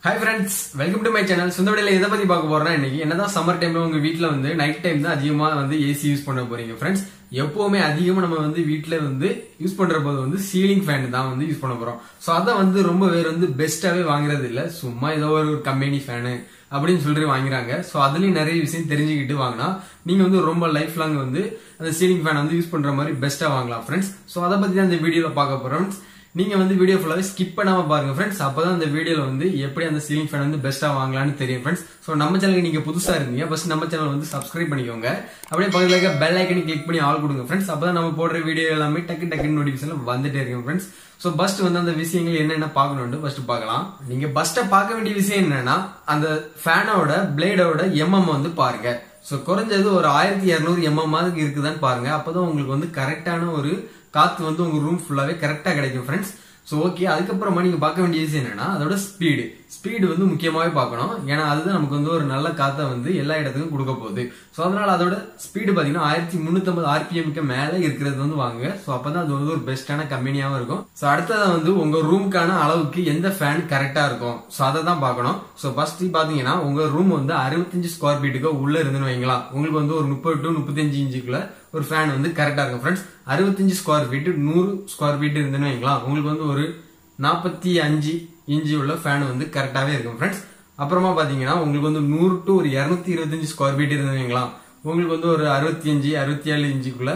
Hi friends, welcome to my channel. So, இந்த இத பத்தி பார்க்க போறேன்னா இன்னைக்கு என்னதான் சம்மர் டைம்ல உங்க வீட்ல வந்து நைட் டைம் தான் அதிகமா வந்து ஏசி யூஸ் பண்ண போறீங்க फ्रेंड्स. எப்பவுமே அதிகமா நம்ம வந்து வீட்ல வந்து யூஸ் பண்ற போது வந்து சீலிங் ஃபேன் தான் வந்து யூஸ் பண்ண போறோம். சோ அத வந்து ரொம்ப வேற வந்து பெஸ்டாவே வாங்குறது இல்ல. சும்மா ஏதோ ஒரு கம்பெனி ஃபேன் அப்படினு சொல்லிட்டு வாங்குறாங்க. சோ அதுலயும் நிறைய விஷயம் தெரிஞ்சுக்கிட்டு வாங்குனா நீங்க வந்து ரொம்ப லைஃப் லாங் வந்து அந்த சீலிங் ஃபேன் வந்து யூஸ் பண்ற மாதிரி பெஸ்டா வாங்கலாம் फ्रेंड्स. சோ அத பத்தி தான் இந்த வீடியோல பார்க்க போறோம். நீங்க வந்து வீடியோ ஃபுல்லாவே ஸ்கிப் பண்ணாம பாருங்க फ्रेंड्स. அப்பதான் இந்த வீடியோல வந்து எப்படி அந்த சீலிங் ஃபேன் வந்து பெஸ்டா வாங்கலாம்னு தெரியும் फ्रेंड्स. சோ நம்ம சேனலுக்கு நீங்க புதுசா இருக்கீங்க ஃபர்ஸ்ட் நம்ம சேனல் வந்து சப்ஸ்கிரைப் பண்ணிக்கோங்க. அப்படியே பக்கத்துல இருக்க பெல் ஐகானை கிளிக் பண்ணி ஆல் கொடுங்க फ्रेंड्स. அப்பதான் நம்ம போடுற வீடியோ எல்லாமே டக்கு நோட்டிஃபிகேஷன் வந்துட்டே இருக்கும் फ्रेंड्स. சோ ஃபர்ஸ்ட் வந்து அந்த விஷயங்கள் என்னென்ன பார்க்கணும்னு ஃபர்ஸ்ட் பார்க்கலாம். நீங்க ஃபர்ஸ்ட் பார்க்க வேண்டிய விஷயம் என்னன்னா அந்த ஃபேனோட பிளேடோட எம்எம் வந்து பாருங்க. சோ குறைஞ்சது ஒரு 1200 mm மாதிரி இருக்குதான்னு பாருங்க. அப்பதான் உங்களுக்கு வந்து கரெக்டான ஒரு காத்து வந்து உங்க ரூம் ஃபுல்லாவே கரெக்டா கிடைக்கும் फ्रेंड्स. சோ ஓகே, அதுக்கப்புறமா நீங்க பார்க்க வேண்டிய விஷயம் என்னன்னா அதோட ஸ்பீடு வந்து முக்கியமாவே பார்க்கணும். ஏன்னா அதுதான் நமக்கு வந்து ஒரு நல்ல காத்தை வந்து எல்லா இடத்துக்கும் கொடுக்க போகுது. சோ அதனால அதோட ஸ்பீடு பாத்தீங்கன்னா 1350 RPM மேல இருக்கிறது வந்து வாங்குங்க. சோ அப்பதான் அது வந்து ஒரு பெஸ்டான கம்பெனியாவும் இருக்கும். சோ அடுத்தது வந்து உங்க ரூமுக்கான அளவுக்கு எந்த ஃபேன் கரெக்டா இருக்கும். சோ அதை தான் பார்க்கணும். சோ ஃபர்ஸ்ட் பாத்தீங்கன்னா உங்க ரூம் வந்து 65 ஸ்கொயர் ஃபீட்டுக்கு உள்ள இருந்துன்னு வைங்களா, உங்களுக்கு வந்து ஒரு 30 to 35 இன்ச்சுக்குள்ள ஒரு ஃபேன் வந்து கரெக்டா இருக்கும் friends. 65 square feet 100 square feet இருந்துன்னு வைங்களா, உங்களுக்கு வந்து ஒரு 45 இன்ச்சு உள்ள ஃபேன் வந்து கரெக்டாவே இருக்கும் फ्रेंड्स. அப்புறமா பாத்தீங்கன்னா உங்களுக்கு வந்து 100 to 225 ஸ்கொயர் ஃபீட் இருந்துன்னு வைங்களா, உங்களுக்கு வந்து ஒரு 65 67 இன்ச்சுக்குள்ள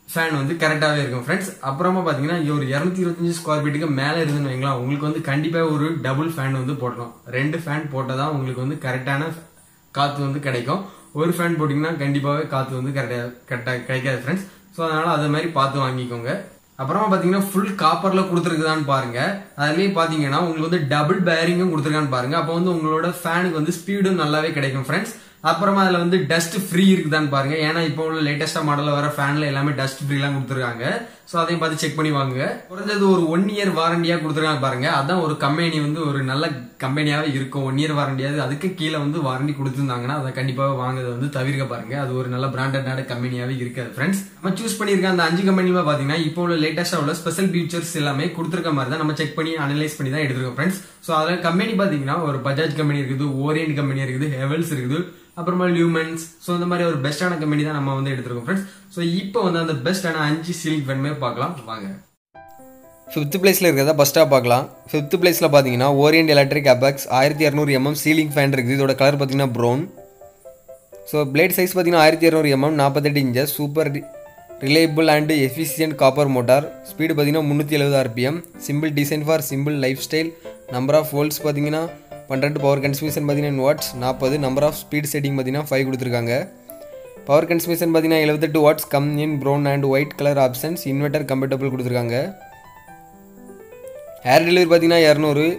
ஃபேன் வந்து கரெக்டாவே இருக்கும் फ्रेंड्स. அப்புறமா பாத்தீங்கன்னா ஒரு 225 ஸ்கொயர் ஃபீட்டுக்கு மேல இருந்துன்னு வைங்களா, உங்களுக்கு வந்து கண்டிப்பா ஒரு டபுள் ஃபேன் வந்து போடணும். 2 ஃபேன் போட்டதான் உங்களுக்கு வந்து கரெக்டான காத்து வந்து கிடைக்கும். ஒரு ஃபேன் போட்டீங்கன்னா கண்டிப்பாவே காத்து வந்து கரெக்டா கிடைக்காது फ्रेंड्स. சோ அதனால அதே மாதிரி பார்த்து வாங்கிக்கோங்க. அப்புறமா பாத்தீங்கன்னா ஃபுல் காப்பர்ல கொடுத்துருக்குதான்னு பாருங்க. அதுலயே பாத்தீங்கன்னா உங்களுக்கு வந்து டபுள் பேரிங்கும் கொடுத்துருக்கான்னு பாருங்க. அப்ப வந்து உங்களோட ஃபேனுக்கு வந்து ஸ்பீடும் நல்லாவே கிடைக்கும் फ्रेंड्स. அப்புறமா அதுல வந்து டஸ்ட் ஃப்ரீ இருக்குதான்னு பாருங்க. ஏன்னா இப்போ உள்ள லேட்டஸ்டா மாடல்ல வர ஃபேன்ல எல்லாமே டஸ்ட் ஃப்ரீ எல்லாம் கொடுத்துருக்காங்க. சோ அதையும் பார்த்து செக் பண்ணி வாங்குங்க. குறைஞ்சது ஒரு 1 year வாரண்டியா கொடுத்துருக்காங்க பாருங்க. அதான் ஒரு கம்பெனி வந்து ஒரு நல்ல கம்பெனியாவே இருக்கும். 1 year வாரண்டியாவது அதுக்கு கீழே வந்து வாரண்டி கொடுத்துருந்தாங்கன்னா அதை கண்டிப்பாக வாங்குறத வந்து தவிர்க்க பாருங்க. அது ஒரு நல்ல பிராண்டடான கம்பெனியாவே இருக்காது फ्रेंड्स. நம்ம சூஸ் பண்ணிருக்க அந்த 5 கம்பெனில பாத்தீங்கன்னா இப்போ உள்ள லேட்டஸ்டா உள்ள ஸ்பெஷல் ஃபீச்சர்ஸ் எல்லாமே கொடுத்துருக்க மாதிரி தான் நம்ம செக் பண்ணி அனலைஸ் பண்ணி தான் எடுத்துருக்கோம் फ्रेंड्स. சோ அதுல கம்பெனி பாத்தீங்கன்னா ஒரு பஜாஜ் கம்பெனி இருக்குது, ஓரியன்ட் கம்பெனி இருக்குது, ஹெவல்ஸ் இருக்குது, அப்புறமா லியூமென்ஸ். சோ இந்த மாதிரி ஒரு பெஸ்டான கம்பெனி தான் நம்ம வந்து எடுத்துருக்கோம் फ्रेंड्स. சோ இப்போ வந்து அந்த பெஸ்டான 5 சீலிங் ஃபேனுமே பார்க்கலாம் வாங்க. 5th பிளேஸ்ல இருக்கிறத ஃபர்ஸ்டா பார்க்கலாம். 5th பிளேஸ்ல பாத்தீங்கன்னா orient electric apex 1200 mm ceiling fan இருக்குது. இதோட கலர் பாத்தீங்கன்னா ப்ரௌன். ஸோ பிளேட் சைஸ் பாத்தீங்கன்னா 1200 mm 48 inches super reliable and efficient copper motor. Speed பாத்தீங்கன்னா 370 RPM. Simple design for simple lifestyle. Number of volts பாத்தீங்கன்னா 12. Power consumption பார்த்தீங்கன்னா watts 40. Number of speed setting பார்த்தீங்கன்னா 5 கொடுத்துருக்காங்க. Power consumption பார்த்தீங்கன்னா 78 watts. Come in brown and white colour options. Inverter compatible கொடுத்துருக்காங்க. Air delivery பார்த்தீங்கன்னா 200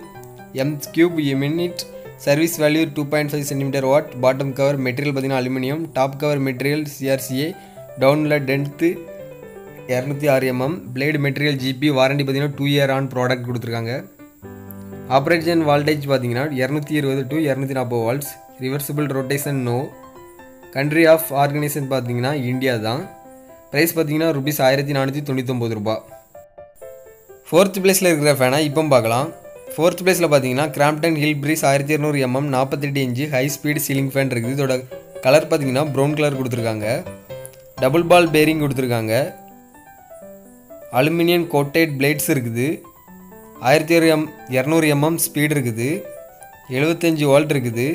m³ minute. Service value 2.5 cm watt. Bottom cover material பார்த்தீங்கன்னா aluminium. Top cover material CRCA. டவுன்ல டென்த்து 206 mm. Blade material GP. Warranty பார்த்தீங்கன்னா 2 year on product கொடுத்துருக்காங்க. Operation voltage பார்த்தீங்கன்னா 220 to 240 volts. Reversible rotation no. Country of organisation பார்த்தீங்கன்னா India தான். Price பார்த்தீங்கன்னா rupees 1499 ரூபாய். 4th பிளேஸில் இருக்கிற ஃபேனை இப்போ பார்க்கலாம். 4th பிளேஸில் பார்த்தீங்கன்னா Crompton hill breeze 1200 mm 48 inch high speed ceiling fan இருக்குது. இதோட கலர் பார்த்தீங்கன்னா ப்ரௌன் கலர் கொடுத்துருக்காங்க. டபுள் பால் பேரிங் கொடுத்துருக்காங்க. அலுமினியம் கோட்டட் பிளேட்ஸ் இருக்குது. 1200 mm ஸ்பீடு இருக்குது. 75 வால்ட் இருக்குது.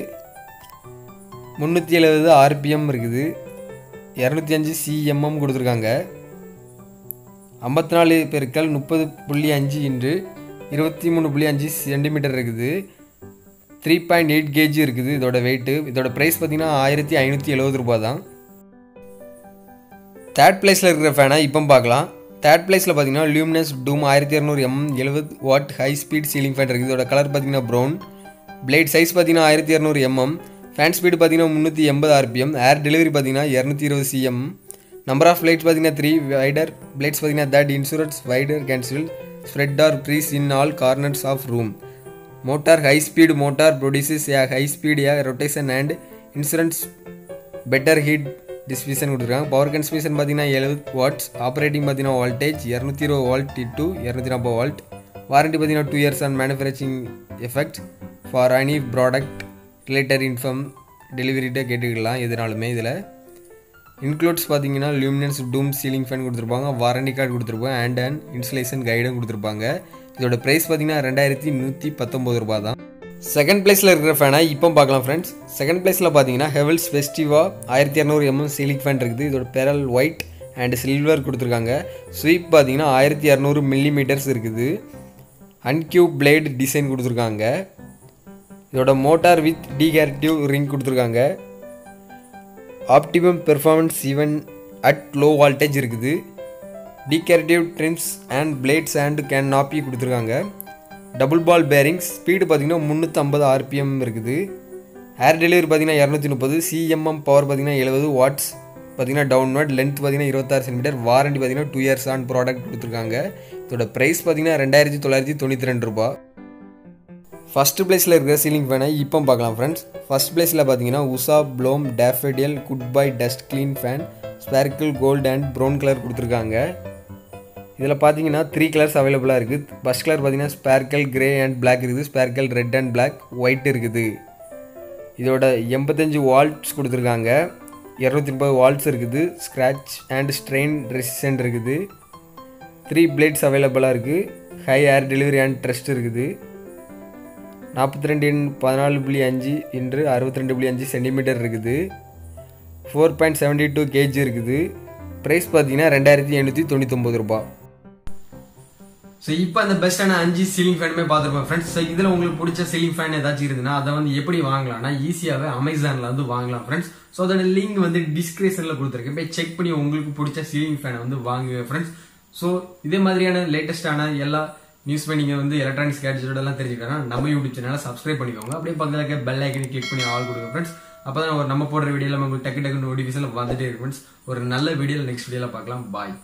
370 RPM இருக்குது. 205 cm கொடுத்துருக்காங்க. 54 பெருக்கல் 30.5 இன்று 23.5 சென்டிமீட்டர் இருக்குது. 3.8 kg இருக்குது இதோட வெயிட்டு. இதோட ப்ரைஸ் பார்த்தீங்கன்னா 1570 ரூபாய் தான். 3rd பிளேஸில் இருக்கிற ஃபேனை இப்போ பார்க்கலாம். 3rd பிளேஸில் பார்த்தீங்கன்னா Luminous Dhoom 1200 mm 70 what high speed ceiling fan இருக்குது. இதோட கலர் பார்த்தீங்கன்னா ப்ரௌன். பிளேட் சைஸ் பார்த்தீங்கன்னா 1200 mm. ஃபேன் ஸ்பீடு பார்த்தீங்கன்னா 380 RPM. ஏர் டெலிவரி பார்த்தீங்கன்னா 220 cm. நம்பர் ஆஃப் பிளேட்ஸ் பார்த்தீங்கன்னா 3. வைடர் பிளேட்ஸ் பார்த்தீங்கன்னா that insurance wider cancel spread or breeze in all corners of room. Motor high speed motor produces a high speed a rotation and insurance better heat diffusion கொடுத்துருக்காங்க. Power consumption பார்த்தீங்கன்னா 70 watts. Operating பார்த்தீங்கன்னா voltage 220 volt to 240 volt. Warranty பார்த்தீங்கன்னா 2 years on manufacturing effect. For any product related inform டெலிவரிட்டே கேட்டுக்கலாம் எதுனாலுமே. இதில் includes பார்த்தீங்கன்னா Luminous Dhoom ceiling fan கொடுத்துருப்பாங்க, வாரண்டி கார்டு கொடுத்துருப்பாங்க, அண்ட் இன்ஸ்டலேஷன் கைடும் கொடுத்துருப்பாங்க. இதோட ப்ரைஸ் பார்த்தீங்கன்னா 2119 ரூபா தான். செகண்ட் பிளேஸில் இருக்கிற ஃபேனை இப்போ பார்க்கலாம் ஃப்ரெண்ட்ஸ். செகண்ட் பிளேஸில் பார்த்தீங்கன்னா Havells Festiva 1200 mm ceiling fan இருக்குது. இதோட பெரல் ஒயிட் அண்ட் சில்வர் கொடுத்துருக்காங்க. ஸ்வீப் பார்த்தீங்கன்னா 1200 mm இருக்குது. அன்கியூப் பிளேடு டிசைன் கொடுத்துருக்காங்க. இதோட மோட்டார் வித் டீகேரக்டிவ் ரிங் கொடுத்துருக்காங்க. Optimum performance even at low voltage இருக்குது. Decorative trims and blades and canopy கொடுத்துருக்காங்க. டபுள் பால் பேரிங்ஸ், ஸ்பீடு பார்த்தீங்கன்னா 350 RPM இருக்குது. ஏர் டெலிவரி பார்த்தீங்கன்னா 230, CMM பவர் பார்த்தீங்கன்னா 70 வாட்ஸ் பார்த்தீங்கன்னா டவுன்வர்ட். லென்த் பார்த்தீங்கன்னா 26 cm. வாரண்டி பார்த்தீங்கன்னா 2 years ஆன் ப்ராடக்ட் கொடுத்துருக்காங்க. இதோட ப்ரைஸ் பார்த்தீங்கன்னா 2992 ரூபா. ஃபஸ்ட்டு பிளேஸில் இருக்கிற சீலிங் ஃபேனை இப்போ பார்க்கலாம் ஃப்ரெண்ட்ஸ். ஃபஸ்ட் பிளேஸில் பார்த்தீங்கன்னா Usha bloom Daffodil good bye dust clean fan, sparkle gold and brown colour கொடுத்துருக்காங்க. இதில் பார்த்தீங்கன்னா 3 கலர்ஸ் அவைலபிளாக இருக்குது. ஃபஸ்ட் கலர் பார்த்தீங்கன்னா ஸ்பார்க்கிள் கிரே அண்ட் பிளாக் இருக்குது, sparkle red and black, white இருக்குது. இதோட 85 வால்ட்ஸ் கொடுத்துருக்காங்க, 230 வால்ட்ஸ் இருக்குது. ஸ்க்ராட்ச் அண்ட் ஸ்ட்ரெயின் ரெசிஸ்டன்ட் இருக்குது. 3 பிளேட்ஸ் அவைலபிளாக இருக்குது. High air delivery and trust இருக்குது. 42x14.5 x 62.5 சென்டிமீட்டர் இருக்குது. 4.72 kg இருக்குது. ப்ரைஸ் பார்த்தீங்கன்னா 2799 ரூபா. ஸோ இப்போ அந்த பெஸ்ட்டான 5 சீலிங் ஃபேனுமே பார்த்துருப்போம் ஃப்ரெண்ட்ஸ். ஸோ இதில் உங்களுக்கு பிடிச்ச சீலிங் ஃபேன் ஏதாச்சும் இருக்குதுன்னா அதை வந்து எப்படி வாங்கலாம்னா ஈஸியாகவே அமேசானில் வந்து வாங்கலாம் ஃப்ரெண்ட்ஸ். ஸோ அதோட லிங்க் வந்து டிஸ்கிரிப்ஷனில் கொடுத்துருக்கேன், போய் செக் பண்ணி உங்களுக்கு பிடிச்ச சீலிங் ஃபேனை வந்து வாங்குங்க ஃப்ரெண்ட்ஸ். ஸோ இதே மாதிரியான லேட்டஸ்டான எல்லா நியூஸ் நீங்கள் வந்து எலக்ட்ரானிக்ஸ் கேட்ஜெட் எல்லாம் தெரிஞ்சுக்கணும் நம்ம யூடியூப் சேனலை சப்ஸ்கிரைப் பண்ணிக்கோங்க. அப்படியே பக்கத்தில் இருக்க பெல் ஐக்கனை கிளிக் பண்ணி ஆல் கொடுங்க ஃப்ரெண்ட்ஸ். அப்போ தான் நம்ம போடுற வீடியோவில் உங்களுக்கு டக்கு டக்கு நோட்டிஃபிகேஷன் வந்துட்டே இருக்கு ஃப்ரெண்ட்ஸ். ஒரு நல்ல வீடியோவில் நெக்ஸ்ட் வீடியோவில் பார்க்கலாம். பாய்.